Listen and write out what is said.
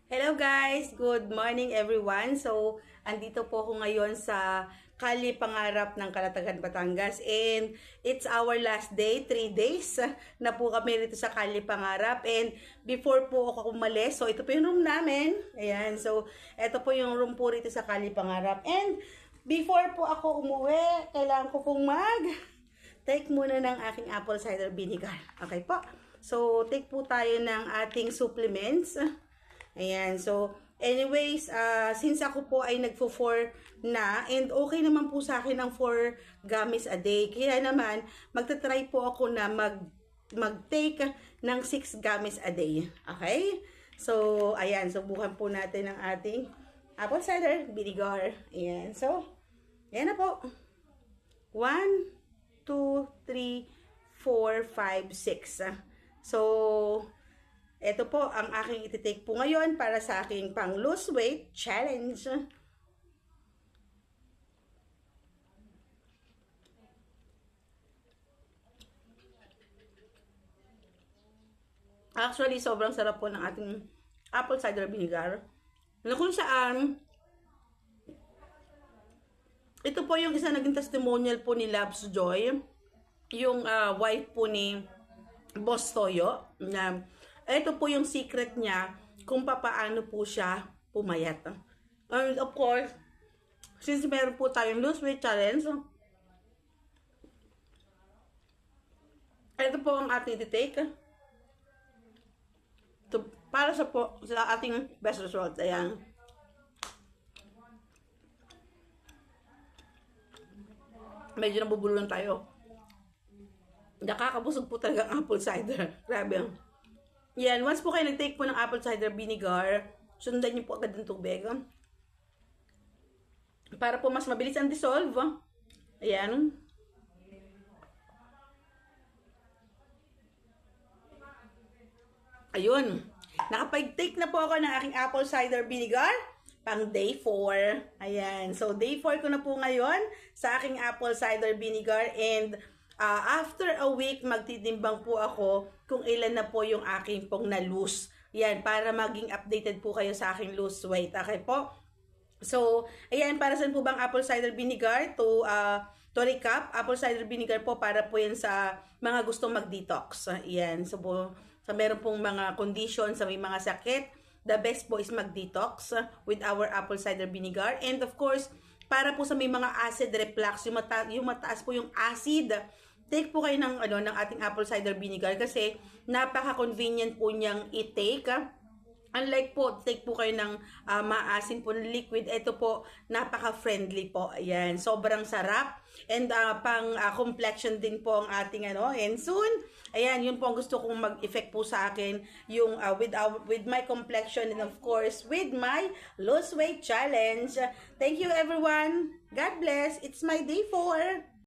Hello guys! Good morning everyone! So, andito po ako ngayon sa Kali Pangarap ng Kalatagan, Batangas. And it's our last day, 3 days na po kami rito sa Kali Pangarap. And before po ako umalis, so ito po yung room namin. Ayan, so ito po yung room po rito sa Kali Pangarap. And before po ako umuwi, kailangan ko pong take muna ng aking apple cider vinegar. Okay po? So, take po tayo ng ating supplements. Ayan, so, anyways, since ako po ay nagfo-4 na, and okay naman po sa akin ang 4 gummies a day, kaya naman, magta-try po ako na mag-take ng 6 gummies a day. Okay? So, ayan, subukan po natin ang ating apple cider vinegar. Ayan, so, ayan na po. 1, 2, 3, 4, 5, 6. So, ito po ang aking iti-take po ngayon para sa aking pang lose weight challenge. Actually, sobrang sarap po ng ating apple cider vinegar. Na kung saan, ito po yung isa naging testimonial po ni Labs Joy, yung wife po ni Boss Toyo, na ito po yung secret niya kung papaano po siya pumayat. And of course, since meron po tayong lose weight challenge, ito po ang ating i-take. Para sa ating best result. Ayan. Medyo nabubulong tayo. Nakakabusog po talaga ang apple cider. Grabe. Yan, once po kayo nag-take po ng apple cider vinegar, sundan niyo po agad ng tubig. Para po mas mabilis ang dissolve. Ayan. Ayun. Nakapag-take na po ako ng aking apple cider vinegar pang day 4. Ayan. So, day 4 ko na po ngayon sa aking apple cider vinegar. And after a week, magtitimbang po ako kung ilan na po yung aking pong na-lose. Yan, para maging updated po kayo sa aking lose weight. Okay po? So, ayan, para saan po bang apple cider vinegar? To recap, apple cider vinegar po para po yan sa mga gustong mag-detox. Ayan, so meron pong mga conditions, sa may mga sakit, the best po is mag-detox with our apple cider vinegar. And of course, para po sa may mga acid reflux, yung mataas po yung acid, take po kayo ng ating apple cider vinegar kasi napaka-convenient po niyang i-take. Unlike po, take po kayo ng maasin po na liquid. Ito po, napaka-friendly po. Ayan, sobrang sarap. And pang complexion din po ang ating And soon, ayan, yun po ang gusto kong mag-effect po sa akin. Yung with my complexion and of course, with my lose weight challenge. Thank you everyone. God bless. It's my day 4.